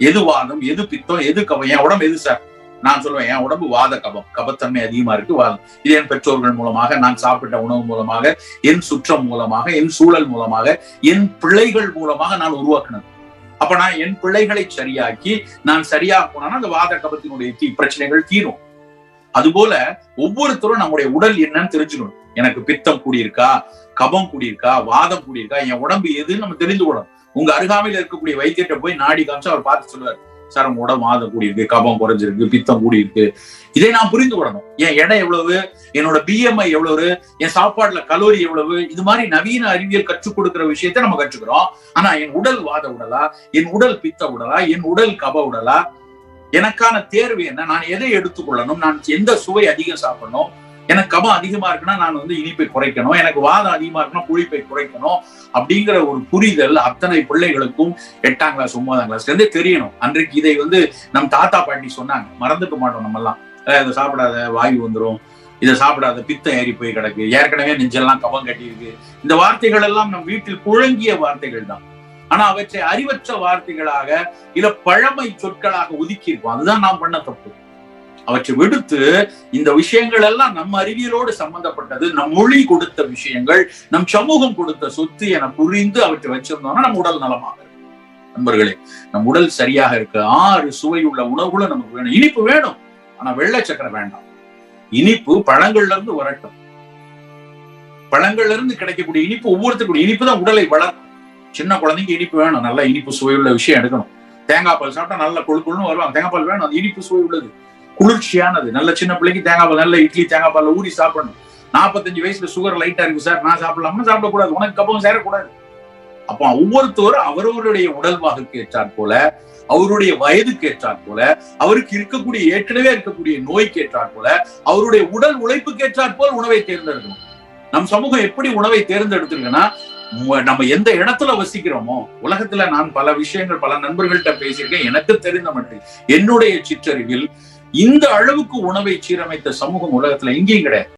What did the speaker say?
எது வாதம், எது பித்தம், எது கபம், என் உடம்பு எது சார்? நான் சொல்லுவேன், என் உடம்பு வாத கபம், கபத்தன்மை அதிகமா இருக்கு, வாதம். இது என் பெற்றோர்கள் மூலமாக, நான் சாப்பிட்ட உணவு மூலமாக, என் சுற்றம் மூலமாக, என் சூழல் மூலமாக, என் பிள்ளைகள் மூலமாக நான் உருவாக்கினது. அப்ப நான் என் பிள்ளைகளை சரியாக்கி நான் சரியா போனா அந்த வாத கபத்தினுடைய பிரச்சனைகள் தீரும். அதுபோல ஒவ்வொருத்தரும் நம்முடைய உடல் என்னன்னு தெரிஞ்சுக்கணும். எனக்கு பித்தம் கூடியிருக்கா, கபம் கூடியிருக்கா, வாதம் கூடியிருக்கா, என் உடம்பு எதுன்னு நம்ம தெரிந்து கொள்ளணும். உங்க அருகாமையில் இருக்கக்கூடிய வைத்தியத்தை போய் நாடி காமிச்சு அவர் பார்த்து சொல்லுவார், சார் உங்க உடம்பு வாதம் கூடியிருக்கு, கபம் குறைஞ்சிருக்கு, பித்தம் கூடியிருக்கு. இதை நான் புரிந்து கொள்ளணும். என் எடை எவ்வளவு, என்னோட BMI எவ்வளவு, என் சாப்பாடுல கலோரி எவ்வளவு, இது மாதிரி நவீன அறிவியல் கற்றுக் கொடுக்கிற விஷயத்த நம்ம கற்றுக்கிறோம். ஆனா என் உடல் வாத உடலா, என் உடல் பித்த உடலா, என் உடல் கப உடலா, எனக்கான தேர்வு என்ன, நான் எதை எடுத்துக்கொள்ளணும், நான் எந்த சுவை அதிகம் சாப்பிடணும், எனக்கு கபம் அதிகமா இருக்குன்னா நான் இனிப்பை குறைக்கணும், எனக்கு வாதம் அதிகமா இருக்குன்னா புளிப்பை குறைக்கணும், அப்படிங்கிற ஒரு புரிதல் அத்தனை பிள்ளைகளுக்கும் 8ஆம் கிளாஸ் 9ஆம் கிளாஸ்ல இருந்தே தெரியணும். அன்றைக்கு இதை நம் தாத்தா பாட்டி சொன்னாங்க, மறந்துக்க மாட்டோம் நம்ம எல்லாம். இதை சாப்பிடாத, வாயு வந்துடும், இதை சாப்பிடாத, பித்தம் ஏறி போய் கிடக்கு, ஏற்கனவே நெஞ்செல்லாம் கபம் கட்டி இருக்கு. இந்த வார்த்தைகள் எல்லாம் நம் வீட்டில் புழங்கிய வார்த்தைகள் தான். ஆனா அவற்றை அறிவற்ற வார்த்தைகளாக இல்ல பழமை சொற்களாக ஒதுக்கி இருக்கும். அதுதான் நாம் பண்ண தப்பு. அவற்றை விடுத்து இந்த விஷயங்கள் எல்லாம் நம்ம அறிவியலோடு சம்பந்தப்பட்டது, நம் மொழி கொடுத்த விஷயங்கள், நம் சமூகம் கொடுத்த சொத்து என புரிந்து அவற்றை வச்சிருந்தோம்னா நம்ம உடல் நலமாக இருக்கும். நண்பர்களே, நம் உடல் சரியாக இருக்க 6 சுவை உள்ள உணவுகளும் நமக்கு வேணும். இனிப்பு வேணும், ஆனா வெள்ளை சக்கரை வேண்டாம். இனிப்பு பழங்கள்ல இருந்து வரட்டும். பழங்கள்ல இருந்து கிடைக்கக்கூடிய இனிப்பு ஒவ்வொருத்தருடைய இனிப்பு தான் உடலை வளர்க்கும். சின்ன குழந்தைங்க இனிப்பு வேணும், நல்ல இனிப்பு சுவையுள்ள விஷயம் எடுக்கணும். தேங்காய் பால் சாப்பிட்டா நல்ல கொழுக்குன்னு வருவாங்க. தேங்காய் பால் வேணும், அது இனிப்பு சுவை உள்ளது, குளிர்ச்சியானது. நல்ல சின்ன பிள்ளைக்கு தேங்காய் பால், நல்ல இட்லி தேங்காய் பால் ஊறி சாப்பிடணும். 45 வயசுல சுகர் லைட்டா இருக்கு சார், நான் சாப்பிடலாம்னு சாப்பிடக்கூடாது, உனக்கு கபம் சேரக்கூடாது. அப்போ ஒவ்வொருத்தரும் அவரவருடைய உடல் வாகுக்கு ஏற்றாற் போல, அவருடைய வயதுக்கு ஏற்றாற் போல, அவருக்கு இருக்கக்கூடிய ஏற்கனவே இருக்கக்கூடிய நோய்க்கு ஏற்றாற் போல, அவருடைய உடல் உழைப்புக்கு ஏற்றாற் போல் உணவை தேர்ந்தெடுக்கணும். நம் சமூகம் எப்படி உணவை தேர்ந்தெடுத்திருக்குன்னா, நம்ம எந்த இடத்துல வசிக்கிறோமோ, உலகத்துல நான் பல விஷயங்கள் பல நண்பர்கள்ட்ட பேசியிருக்கேன். எனக்கு தெரிந்த மட்டும் என்னுடைய சிற்றறிவில் இந்த அளவுக்கு உணவை சீரமைத்த சமூகம் உலகத்துல எங்கேயும் கிடையாது.